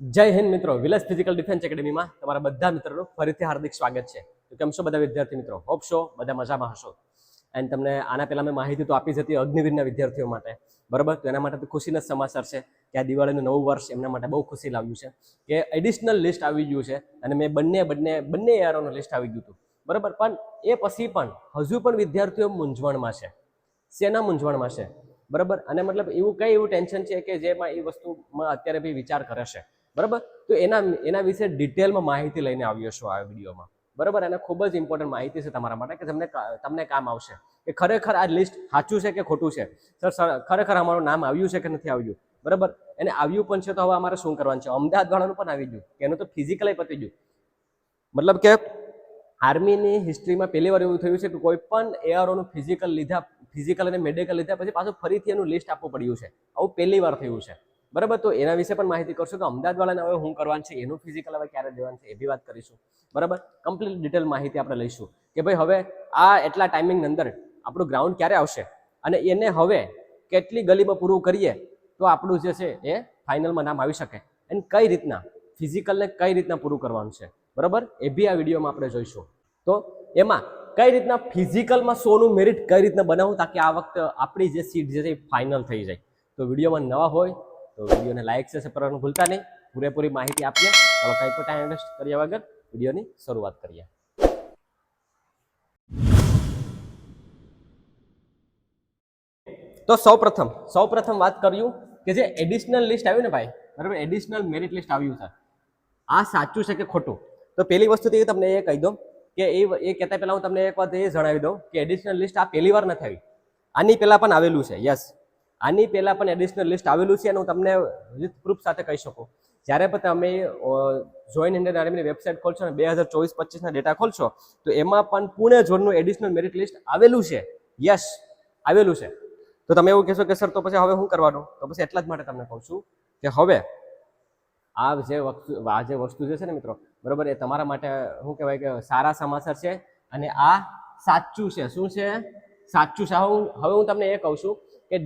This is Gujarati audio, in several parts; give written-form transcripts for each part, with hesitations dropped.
જય હિન્દ મિત્રો, વિલાસ ફિઝિકલ ડિફેન્સ એકેડેમીમાં તમારા બધા મિત્રોનું ફરીથી હાર્દિક સ્વાગત છે. તો કેમ છો બધા વિદ્યાર્થી મિત્રો? હોપ છો બધા મજામાં હશો. એન્ડ તમને આના પહેલા મેં માહિતી તો આપી જ હતી અગ્નિવીરના વિદ્યાર્થીઓ માટે, બરાબર? તો એના માટે તો ખુશીના સમાચાર છે કે આ દિવાળીનું નવું વર્ષ એમના માટે બહુ ખુશી લાવ્યું છે કે એડિશનલ લિસ્ટ આવી ગયું છે અને મેં બંને યારોનું લિસ્ટ આવી ગયું હતું, બરાબર? પણ એ પછી પણ હજુ પણ વિદ્યાર્થીઓ મૂંઝવણમાં છે. શેના મૂંઝવણમાં છે, બરાબર? અને મતલબ એવું ટેન્શન છે કે જેમાં એ વસ્તુમાં અત્યારે બી વિચાર કરે છે, બરાબર? તો એના વિશે ડિટેલમાં માહિતી લઈને આવ્યો છું આ વિડીયોમાં, બરાબર? અને ખૂબ જ ઇમ્પોર્ટન્ટ માહિતી છે તમારા માટે કે તમને કામ આવશે કે ખરેખર આ લિસ્ટ સાચું છે કે ખોટું છે. સર ખરેખર અમારું નામ આવ્યું છે કે નથી આવ્યું, બરાબર? એને આવ્યું પણ છે તો હવે અમારે શું કરવાનું છે? અમદાવાદ વાળાનું પણ આવી ગયું કે એનું તો ફિઝિકલી પતી ગયું. મતલબ કે આર્મીની હિસ્ટ્રીમાં પહેલી વાર એવું થયું છે કે કોઈ પણ એઆરઓનું ફિઝિકલ અને મેડિકલ લીધા પછી પાછું ફરીથી એનું લિસ્ટ આપવું પડ્યું છે. આવું પહેલી વાર થયું છે, બરાબર? તો એના વિશે પણ માહિતી કરશું કે અમદાવાદ વાળાને હવે શું કરવાનું છે, એનું ફિઝિકલ હવે ક્યારે દેવાનું છે એ બી વાત કરીશું, બરાબર? કમ્પ્લીટ ડિટેલ માહિતી આપણે લઈશું કે ભાઈ હવે આ એટલા ટાઈમિંગ અંદર આપણું ગ્રાઉન્ડ ક્યારે આવશે અને એને હવે કેટલી ગલીમાં પૂરું કરીએ તો આપણું જે છે એ ફાઇનલમાં નામ આવી શકે અને કઈ રીતના ફિઝિકલને કઈ રીતના પૂરું કરવાનું છે, બરાબર? એ બી આ વિડીયોમાં આપણે જોઈશું. તો એમાં કઈ રીતના ફિઝિકલમાં 100નું મેરિટ કઈ રીતના બનાવવું તાકી આ વખતે આપણી જે સીટ જે છે એ ફાઇનલ થઈ જાય. તો વિડીયોમાં નવા હોય તો વિડીયોને લાઈક છે કરવાનું ભૂલતા નહીં. પૂરેપૂરી માહિતી આપીએ. ચાલો કંઈ પણ ટાઈમ વેસ્ટ કર્યા વગર વિડીયોની શરૂઆત કરીએ. તો સૌપ્રથમ વાત કર્યું કે જે એડિશનલ લિસ્ટ આવ્યું ને ભાઈ, બરાબર? એડિશનલ મેરિટ લિસ્ટ આવ્યું છે, આ સાચું છે કે ખોટું? તો પહેલી વસ્તુ તો તમને એ કહી દઉં કે એ કહેતા પહેલા હું તમને એક વાત એ જણાવી દઉં કે એડિશનલ લિસ્ટ આ પહેલી વાર નથી આવી. આની પહેલા પણ આવેલું છે. યસ, આની પહેલા પણ એડિશનલ લિસ્ટ આવેલું છે અને હું તમને વિથ પ્રૂફ સાથે કહી શકું. જ્યારે પણ તમે જોઈન ઇન્ડિયન આર્મીની વેબસાઇટ ખોલશો ને 2024-25ના ડેટા ખોલશો તો એમાં પણ પુણે ઝોનનું એડિશનલ મેરિટ લિસ્ટ આવેલું છે. યસ, આવેલું છે. તો તમે એવું કહેશો કે સર તો પછી હવે શું કરવાનું? તો પછી એટલા જ માટે તમને કહું છું કે હવે આ જે વસ્તુ જે છે ને મિત્રો, બરાબર, એ તમારા માટે શું કહેવાય કે સારા સમાચાર છે અને આ સાચું છે. શું છે? સાચું છે. હવે હું તમને એ કહું છું કે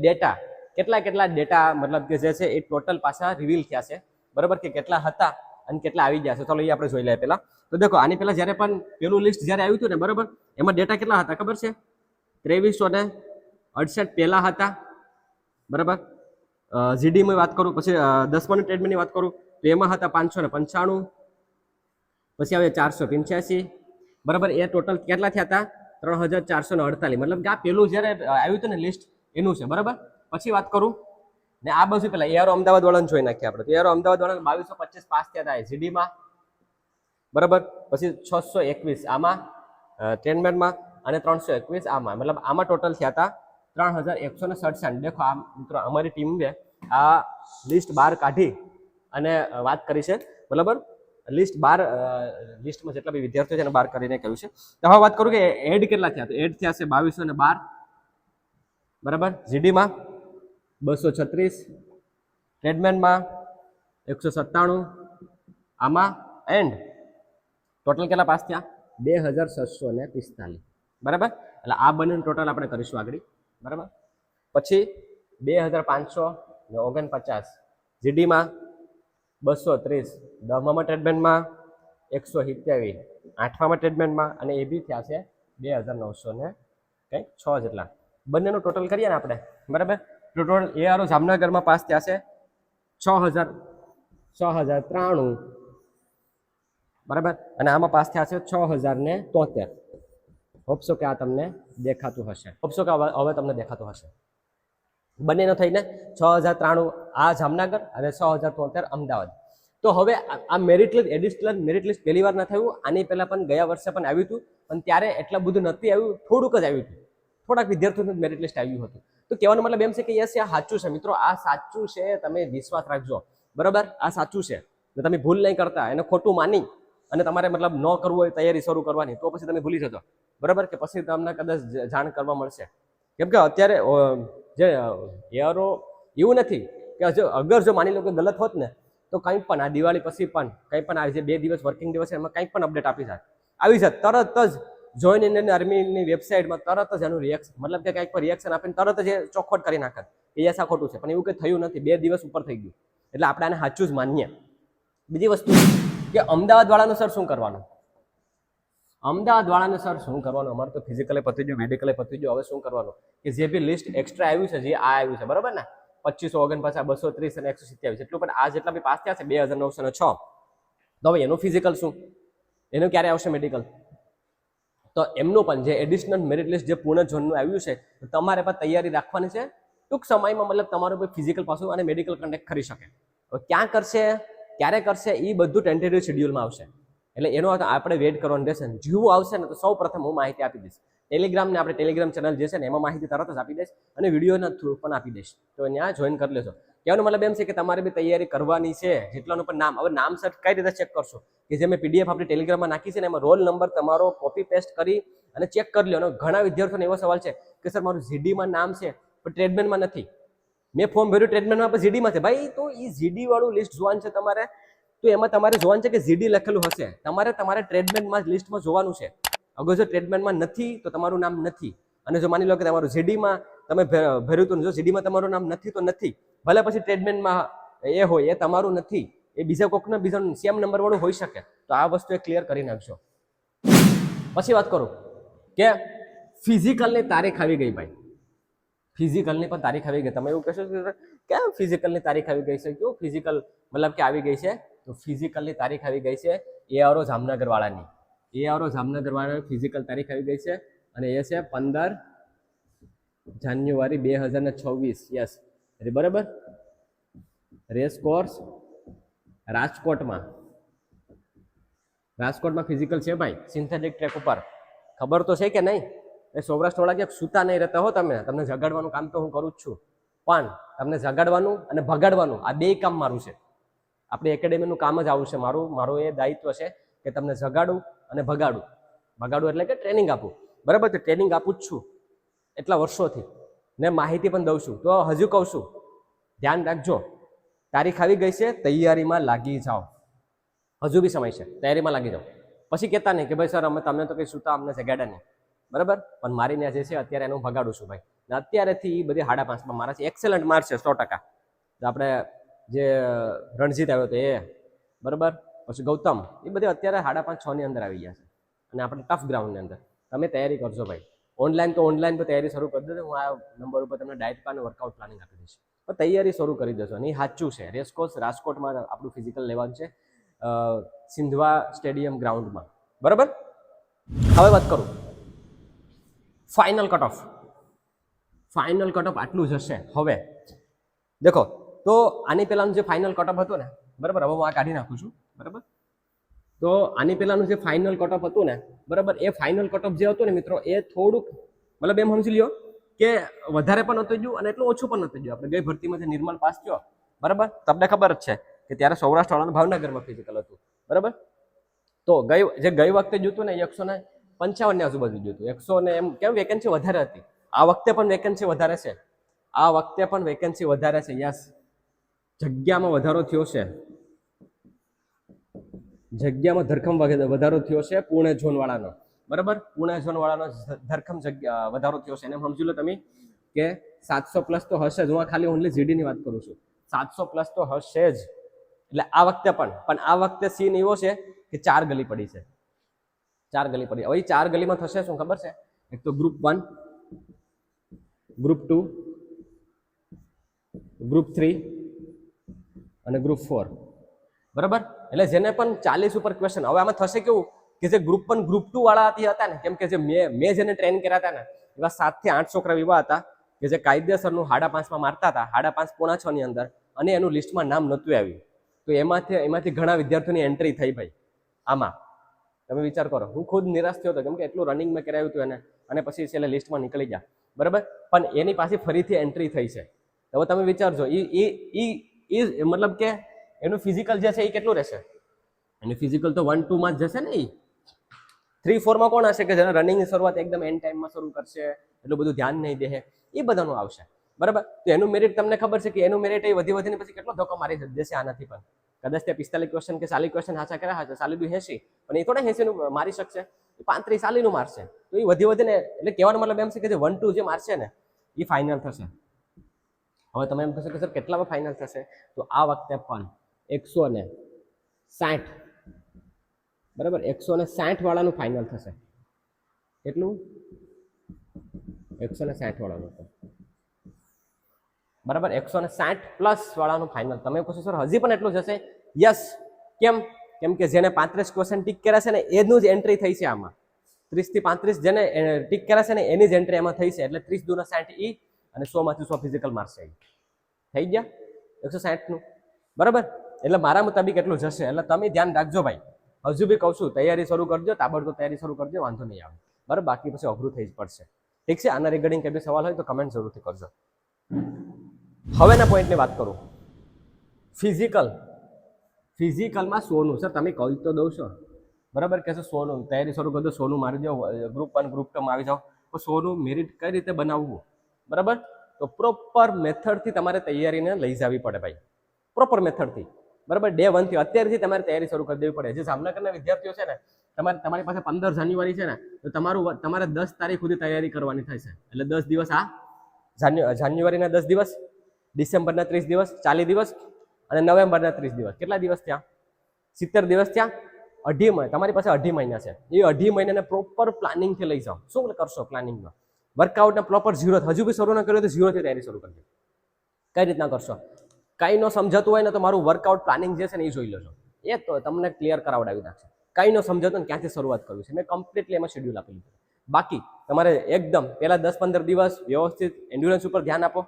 કેટલા ડેટા મતલબ કે જે છે એ ટોટલ પાછા રિવીલ થયા છે, બરાબર? કે કેટલા હતા અને કેટલા આવી ગયા છે. ચાલો એ આપણે જોઈ લઈએ પહેલા. તો દેખો, આની પહેલા જ્યારે પણ પેલું લિસ્ટ જ્યારે આવ્યું હતું ને, બરાબર, એમાં ડેટા કેટલા હતા ખબર છે? 2368 પહેલા હતા, બરાબર? જીડીમાં વાત કરું, પછી 10માની ટ્રેડમેનની વાત કરું તો એમાં હતા 595, પછી આવે 485, બરાબર? એ ટોટલ કેટલા થયા હતા? 3448. મતલબ કે આ પેલું જ્યારે આવ્યું હતું ને લિસ્ટ એનું છે, બરાબર? પછી વાત કરું ને આ બાજુ પેલા એઆરઓ અમદાવાદ વાળાને જોઈ નાખીએ આપણે. તો એઆરઓ અમદાવાદ વાળાને 2225 પાસ થયા હતા જીડીમાં, બરાબર? પછી 621 આમાં ટ્રેડમેનમાં અને 321 આમાં. મતલબ આમાં ટોટલ થયા હતા 3167. દેખો આ મિત્રો, અમારી ટીમે આ લિસ્ટ બહાર કાઢી અને વાત કરી છે, બરાબર? લિસ્ટમાં જેટલા બી વિદ્યાર્થીઓ છે એને બહાર કરીને કહ્યું છે. તો હવે વાત કરું કે એડ કેટલા થયા? તો એડ થયા છે 2212, બરાબર? જીડીમાં 236, ટ્રેડમેનમાં 197 આમાં, એન્ડ ટોટલ કેટલા પાસ થયા? 2645, બરાબર? એટલે આ બંને ટોટલ આપણે કરીશું આગળ, બરાબર? પછી 2549 જીડીમાં, 230 10મા ટ્રેડમેન્ટમાં, 127 8મા ટ્રેડમેન્ટમાં અને એ બી થયા છે 2906 જેટલા. બંનેનું ટોટલ કરીએ ને આપણે, બરાબર? ટોટલ એઆરઓ જામનગરમાં પાસ થયા છે 6093, બરાબર? અને આમાં પાસ થયા છે 6073. હોપસો કે આ તમને દેખાતું હશે. હોપસો કે હવે તમને દેખાતું હશે. બંનેનો થઈને 6093 આ જામનગર અને 6073 અમદાવાદ. તો હવે આ merit list, additional merit list પહેલી વાર ના થયું. આની પહેલા પણ ગયા વર્ષે પણ આવ્યું હતું, પણ ત્યારે એટલા બધું નથી આવ્યું, થોડુંક જ આવ્યું હતું. થોડાક વિદ્યાર્થીઓનું મેરિટ લિસ્ટ આવ્યું હતું. તો કહેવાનો મતલબ એમ છે કે યસ, આ સાચું છે મિત્રો, આ સાચું છે. તમે વિશ્વાસ રાખજો, બરાબર? આ સાચું છે. તમે ભૂલ નહીં કરતા, એને ખોટું માની અને તમારે મતલબ ન કરવું હોય તૈયારી શરૂ કરવાની, તો પછી તમે ભૂલી જજો, બરાબર? કે પછી તમને કદાચ જાણ કરવા મળશે. કેમ કે અત્યારે જે એઆરઓ એવું નથી કે અગર જો માની લો કે ગલત હોત ને તો કંઈ પણ આ દિવાળી પછી પણ કંઈ પણ આ જે 2 દિવસ વર્કિંગ દિવસ છે એમાં કંઈ પણ અપડેટ આવી જાય તરત જ જોઈન ઇન્ડિયન આર્મીની વેબસાઇટમાં તરત જ એનું રિએક્શન, મતલબ કે કંઈક પર રિએક્શન આપીને તરત જ એ ચોખવટ કરી નાખે કે યસ આ ખોટું છે. પણ એવું કંઈ થયું નથી, 2 દિવસ ઉપર થઈ ગયું. એટલે આપણે આને સાચું જ માનીએ, બીજી વસ્તુ કે અમદાવાદ વાળાનું સર શું કરવાનું? અમદાવાદ વાળાનું સર શું કરવાનું? અમારે તો ફિઝિકલી પતી ગયું, મેડિકલી પતી ગયું, હવે શું કરવાનું? કે જે બી લિસ્ટ એક્સ્ટ્રા આવ્યું છે, જે આ આવ્યું છે બરાબર ને, 2549, 230 અને 127 એટલું, પણ આ જેટલા બી પાસ થયા છે 2906, તો હવે એનું ફિઝિકલ શું? એનું ક્યારે આવશે મેડિકલ? તો એમનું પણ જે એડિશનલ મેરિટ લિસ્ટ જે પૂર્ણ ઝોનનું આવ્યું છે, તો તમારે પણ તૈયારી રાખવાની છે. ટૂંક સમયમાં મતલબ તમારું ફિઝિકલ પાછું અને મેડિકલ કન્ડક્ટ કરી શકે. હવે ક્યાં કરશે, ક્યારે કરશે, એ બધું ટેન્ટેટિવ શેડ્યુલમાં આવશે. એટલે એનો આપણે વેઇટ કરવાનું રહેશે. જેવું આવશે ને તો સૌ પ્રથમ હું માહિતી આપી દઈશ. ટેલિગ્રામને આપણે ટેલિગ્રામ ચેનલ જે છે ને એમાં માહિતી તરત જ આપી દઈશ અને વિડીયોના થ્રુ પણ આપી દઈશ. તો ત્યાં જોઈન કરી લેશો. કહેવાનો મતલબ એમ છે કે તમારે બી તૈયારી કરવાની છે. જેટલાનું પણ નામ, હવે નામ સર કઈ રીતે ચેક કરશો? કે જે મેં પીડીએફ આપણી ટેલિગ્રામમાં નાખી છે ને એમાં રોલ નંબર તમારો કોપી પેસ્ટ કરી અને ચેક કરી લો. અને ઘણા વિદ્યાર્થીઓને એવો સવાલ છે કે સર મારું જીડીમાં નામ છે પણ ટ્રેડમેનમાં નથી. મેં ફોર્મ ભર્યું ટ્રેડમેનમાં પણ જીડીમાં છે. ભાઈ તો એ જીડી વાળું લિસ્ટ જોવાનું છે તમારે. તો એમાં તમારે જોવાનું છે કે જીડી લખેલું હશે. તમારે ટ્રેડમેનમાં લિસ્ટમાં જોવાનું છે. અગર જો ટ્રેડમેનમાં નથી તો તમારું નામ નથી. અને જો માની લો કે તમારું જીડીમાં તમે ભર્યું હતું, જો જીડીમાં તમારું નામ નથી તો નથી. ભલે પછી ટ્રેડમેનમાં એ હોય, એ તમારું નથી, એ બીજા કોકનો બીજો સેમ નંબર વાળું હોઈ શકે. તો આ વસ્તુ એ ક્લિયર કરી નાખજો. પછી વાત કરું કે ફિઝિકલની તારીખ આવી ગઈ ભાઈ. ફિઝિકલની પણ તારીખ આવી ગઈ. તમે એવું કહેશો કે ફિઝિકલની તારીખ આવી ગઈ છે? કેવું ફિઝિકલ મતલબ કે આવી ગઈ છે? તો ફિઝિકલની તારીખ આવી ગઈ છે એઆરઓ જામનગર વાળાની. એઆરઓ જામનગર વાળાની ફિઝિકલ તારીખ આવી ગઈ છે અને એ છે 15 જાન્યુઆરી 2026. યસ, બરાબર. રેસ કોર્સ રાજકોટમાં ફિઝિકલ છે ભાઈ, સિન્થેટિક ટ્રેક ઉપર. ખબર તો છે કે નહીં? એ સૌરાષ્ટ્ર વાળા ક્યાંક સૂતા નહીં રહેતા હો. તમને જગાડવાનું કામ તો હું કરું જ છું, પણ તમને જગાડવાનું અને ભગાડવાનું આ બે કામ મારું છે. આપણી એકેડેમીનું કામ જ આવું છે. મારું એ દાયિત્વ છે કે તમને જગાડું અને ભગાડું એટલે કે ટ્રેનિંગ આપું. બરાબર? તો ટ્રેનિંગ આપું જ છું એટલા વર્ષોથી, ને માહિતી પણ દઉં છું. તો હજુ કહું છું, ધ્યાન રાખજો. તારીખ આવી ગઈ છે, તૈયારીમાં લાગી જાઓ. હજુ બી સમય છે, તૈયારીમાં લાગી જાઓ. પછી કહેતા નહીં કે ભાઈ સર અમે તમને તો કંઈ સૂતા અમને જગાડ્યા નહીં. બરાબર? પણ મારી ત્યાં જે છે અત્યારે એનું ભગાડું છું ભાઈ. અત્યારેથી બધી 5.5માં મારા છે, એક્સેલન્ટ માર્ક છે 100%. આપણે જે રણજીત આવ્યો હતો એ, બરાબર, પછી ગૌતમ, એ બધે અત્યારે 5.5, 6 ની અંદર આવી ગયા છે. અને આપણે ટફ ગ્રાઉન્ડની અંદર તમે તૈયારી કરજો ભાઈ. ઓનલાઈન પર તૈયારી શરૂ કરી દેજો. હું આ નંબર ઉપર તમને ડાયટ પ્લાન વર્કઆઉટ પ્લાનિંગ આપી દઈશ. પણ તૈયારી શરૂ કરી દેજો. અને એ સાચું છે. રેસકોર્સ રાજકોટમાં આપણું ફિઝિકલ લેવાનું છે, સિંધવા સ્ટેડિયમ ગ્રાઉન્ડમાં. બરાબર? હવે વાત કરું ફાઇનલ કટ ઓફ. આટલું જ હશે. હવે દેખો, તો આની પહેલાનું જે ફાઇનલ કટ ઓફ હતું ને, બરાબર, હવે હું આ કાઢી નાખું છું. બરાબર? તો આની પહેલાનું જે ફાઇનલ કટ ઓફ હતું ને, બરાબર, એ ફાઇનલ કટ ઓફ જે હતું ને મિત્રો, એ થોડુંક મતલબ એમ સમજી લ્યો કે વધારે પણ નહોતું ગયું અને એટલું ઓછું પણ નહોતું ગયું. આપણે ગઈ ભરતીમાં જે નિર્મલ પાસ થયો, બરાબર, તમને ખબર જ છે કે ત્યારે સૌરાષ્ટ્ર વાળાનું ભાવનગરમાં ફિઝિકલ હતું. બરાબર? તો ગઈ વખતે જોતું ને 155 ની આજુબાજુ જોતું. 100 ને એમ કેમ વેકેન્સી વધારે હતી. આ વખતે પણ વેકેન્સી વધારે છે. યસ, જગ્યામાં વધારો થયો છે. જગ્યામાં ધરખમ વધારો થયો છે પુણે ઝોન વાળાનો. બરાબર? પુણે ઝોન વાળાનો ધરખમ જગ્યા વધારો થયો છે. એને સમજી લો તમે કે 700+ તો હશે જ. હું ખાલી ઓનલી જીડી ની વાત કરું છું. 700+ તો હશે જ. એટલે આ વખતે પણ આ વખતે સીન એવો છે કે 4 ગલી પડી છે. 4 ગલી પડી. હવે 4 ગલીમાં થશે શું ખબર છે? એક તો ગ્રુપ 1, ગ્રુપ 2, ગ્રુપ 3 અને ગ્રુપ 4. બરાબર? એટલે જેને પણ 40 ઉપર ક્વેશ્ચન, હવે આમાં થશે કેવું કે જે ગ્રુપ 1, ગ્રુપ 2 વાળા હતા ને, કેમ કે જે મેં જેને ટ્રેન કર્યા હતા ને, એવા 7 થી 8 છોકરા એવા હતા કે જે કાયદેસરનું 5.5માં મારતા હતા, 5.5, પોણા 6 ની અંદર, અને એનું લિસ્ટમાં નામ નહોતું આવ્યું. તો એમાંથી ઘણા વિદ્યાર્થીઓની એન્ટ્રી થઈ ભાઈ. આમાં તમે વિચાર કરો, હું ખુદ નિરાશ થયો હતો કેમ કે એટલું રનિંગ મેં કરાવ્યું હતું એને, અને પછી છેલ્લે લિસ્ટમાં નીકળી ગયા. બરાબર? પણ એની પાછી ફરીથી એન્ટ્રી થઈ છે. હવે તમે વિચારજો, મતલબ કે એનું ફિઝિકલ જે છે એ કેટલું રહેશે? એનું ફિઝિકલ તો 1, 2 માં જ જશે ને. એ 3, 4 માં કોણ હશે કે જેને રનિંગની શરૂઆત એકદમ એન્ડ ટાઈમમાં શરૂ કરશે, એટલું બધું ધ્યાન નહીં દે, એ બધાનું આવશે. બરાબર? તો એનું મેરિટ તમને ખબર છે કે એનું મેરિટ એ વધીને પછી કેટલો ધક્કો મારી દેશે આનાથી પણ. કદાચ ત્યાં 45 ક્વેશ્ચન કે 40 ક્વેશ્ચન હાચા કર્યા હશે, 80, પણ એ થોડા 80 નું મારી શકશે, 35, 40 નું મારશે. તો એ વધીને, એટલે કહેવાનો મતલબ એમ છે કે જે 1, 2 જે મારશે ને એ ફાઇનલ થશે. હવે તમે એમ કહેશો કે સર કેટલામાં ફાઇનલ થશે? તો આ વખતે પણ 100 ને 60, બરાબર 160 વાળાનું ફાઇનલ થશે. કેટલું? 160 વાળાનું હતું, બરાબર 160 પ્લસ વાળાનું ફાઇનલ. તમે કહો સર હજી પણ એટલું જશે? યસ. કેમ કે જેને 35 ક્વેશ્ચન ટીક કર્યા છે ને એનું જ એન્ટ્રી થઈ છે આમાં. 30 થી 35 જેને ટીક કર્યા છે ને એની જ એન્ટ્રી એમાં થઈ છે. એટલે 30 દુના 60 ઈ અને 100 માંથી 100 ફિઝિકલ માર્ક્સ છે. થઈ ગયા 160 નું, બરાબર. એટલે મારા મુતાબિક એટલું જશે. એટલે તમે ધ્યાન રાખજો ભાઈ. હજુ બી કહું છું તૈયારી શરૂ કરજો, તાબડતોડ તૈયારી શરૂ કરજો, વાંધો નહીં આવે, બરાબર. બાકી પછી અઘરું થઈ જ પડશે. ઠીક છે. આના રિગાર્ડિંગ કઈ બી સવાલ હોય તો કમેન્ટ જરૂરથી કરજો. હવેના પોઈન્ટની વાત કરું. ફિઝિકલમાં 100 નું. સર તમે કહી તો દઉં છો, બરાબર, કે 100 નું તૈયારી શરૂ કરજો, 100 નું મારી દો, ગ્રુપ 1 ગ્રુપ 2 માં આવી જાઓ. તો 100 નું મેરિટ કઈ રીતે બનાવવું, બરાબર? તો પ્રોપર મેથડથી તમારે તૈયારીને લઈ જવી પડે ભાઈ, પ્રોપર મેથડથી, બરાબર. ડે 1 થી અત્યારથી તમારે તૈયારી શરૂ કરી દેવી પડે. જે જામનગરના વિદ્યાર્થીઓ છે ને, તમારી પાસે 15 જાન્યુઆરી છે ને, તો તમારે 10 તારીખ સુધી તૈયારી કરવાની થશે. એટલે 10 દિવસ આ જાન્યુઆરીના 10 દિવસ, ડિસેમ્બરના 30 દિવસ, 40 દિવસ અને નવેમ્બરના 30 દિવસ. કેટલા દિવસ થયા? 70 દિવસ થયા. અઢી મહિના તમારી પાસે 2.5 મહિના છે. એ 2.5 મહિનાને પ્રોપર પ્લાનિંગથી લઈ જાઓ. શું કરશો પ્લાનિંગમાં? વર્કઆઉટને પ્રોપર ઝીરો, હજુ બી શરૂ ન કર્યું તો ઝીરોથી તૈયારી શરૂ કરજો. કઈ રીતના કરશો? કાંઈ ન સમજાતું હોય ને તો મારું વર્કઆઉટ પ્લાનિંગ જે છે ને એ જોઈ લેજો. એ તો તમને ક્લિયર કરાવડાવી નાખશે. કાંઈ ન સમજાતું ને ક્યાંથી શરૂઆત કરવી છે, મેં કમ્પ્લીટલી એમાં શેડ્યુલ આપી દીધું. બાકી તમારે એકદમ પહેલા 10-15 દિવસ વ્યવસ્થિત એન્ડ્યુરન્સ ઉપર ધ્યાન આપો.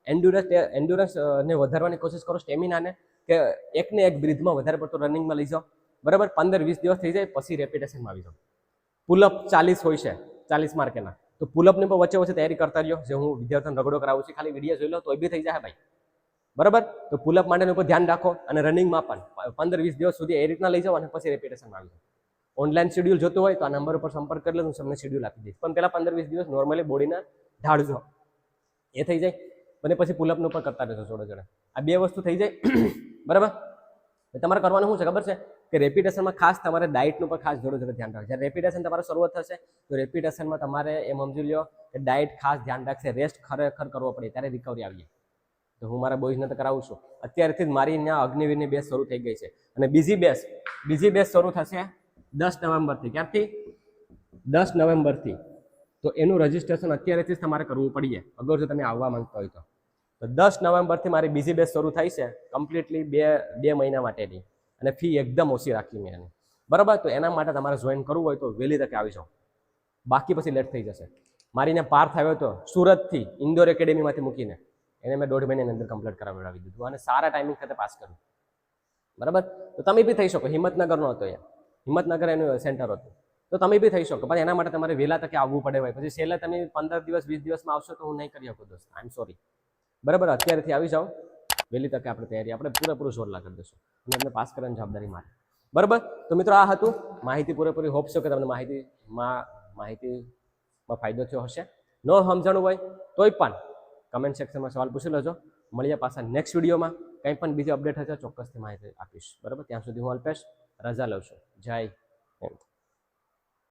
એન્ડ્યુરન્સને વધારવાની કોશિશ કરો, સ્ટેમિનાને, કે એકને એક બ્રીથમાં વધારે પડતો રનિંગમાં લઈ જાઓ, બરાબર. 15-20 દિવસ થઈ જાય પછી રેપિટેશનમાં આવી જાઓ. પુલઅપ 40 હોય છે, 40 માર્કેના, તો પુલઅપની પણ વચ્ચે તૈયારી કરતા રહ્યો. જે હું વિદ્યાર્થીઓને રગડો કરાવું છું, ખાલી વિડીયો જોઈ લો તો એ બી થઈ જાય ભાઈ, બરાબર. તો પુલઅપ માટેનું ઉપર ધ્યાન રાખો અને રનિંગમાં પણ 15-20 દિવસ સુધી એ રીતના લઈ જાઓ અને પછી રેપિટેશનમાં આવી જાઓ. ઓનલાઈન શેડ્યુલ જોતું હોય તો આ નંબર ઉપર સંપર્ક કરી લો, હું તમને શેડ્યુલ આપી દઈશ. પણ પહેલા 15-20 દિવસ નોર્મલી બોડીને ઢાળજો, એ થઈ જાય. અને પછી પુલઅપનું પણ કરતા રહેજો જોડે જોડે. આ બે વસ્તુ થઈ જાય, બરાબર. તમારે કરવાનું શું છે ખબર છે? કે રેપિટેશનમાં ખાસ તમારે ડાયટનું પણ ખાસ જોડે જોડે ધ્યાન રાખજો. જ્યારે રેપિટેશન તમારે શરૂઆત થશે તો રેપિટેશનમાં તમારે એમ સમજી લો કે ડાયટ ખાસ ધ્યાન રાખશે. રેસ્ટ ખરેખર કરવો પડે ત્યારે રિકવરી આવી જાય. તો હું મારા બોયઝને તો કરાવું છું. અત્યારથી જ મારી ત્યાં અગ્નિવીરની બેચ શરૂ થઈ ગઈ છે અને બીજી બેચ શરૂ થશે 10 નવેમ્બરથી. ક્યારથી? 10 નવેમ્બરથી. તો એનું રજીસ્ટ્રેશન અત્યારેથી જ તમારે કરવું પડીએ અગર જો તમે આવવા માંગતા હોય તો. 10 નવેમ્બરથી મારી બીજી બેચ શરૂ થાય છે, કમ્પ્લીટલી બે મહિના માટેની, અને ફી એકદમ ઓછી રાખી મેં એની, બરાબર. તો એના માટે તમારે જોઈન કરવું હોય તો વહેલી તકે આવી જાઓ, બાકી પછી લેટ થઈ જશે. મારીને પાર્થ આવ્યો હતો સુરતથી, ઇન્દોર એકેડેમીમાંથી મૂકીને, એને મેં 1.5 મહિનાની અંદર કમ્પ્લીટ કરાવી દીધું અને સારા ટાઈમિંગ સાથે પાસ કર્યું, બરાબર. તો તમે બી થઈ શકો. હિંમતનગરનો હતો, હિંમતનગર એનું સેન્ટર હતું, તો તમે બી થઈ શકો. પણ એના માટે તમારે વહેલા તકે આવવું પડે હોય. પછી છેલ્લે તમે 15 દિવસ 20 દિવસમાં આવશો તો હું નહીં કરી શકું દોસ્ત, આઈ એમ સોરી, બરાબર. અત્યારેથી આવી જાઓ, વહેલી તકે આપણે તૈયારી આપણે પૂરેપૂરું જોર લાગી દઈશું અને તમને પાસ કરવાની જવાબદારી મારે, બરાબર. તો મિત્રો આ હતું માહિતી પૂરેપૂરી. હોપ છો કે તમને માહિતીમાં ફાયદો થયો હશે. ન સમજાણું હોય તોય પણ કમેન્ટ સેક્શનમાં સવાલ પૂછી લેજો. મળીએ પાછા નેક્સ્ટ વિડીયોમાં. કંઈ પણ બીજી અપડેટ હશે ચોક્કસથી માહિતી આપીશ, બરાબર. ત્યાં સુધી હું અલ્પેશ રજા લઉં છું. જય હિન્દ.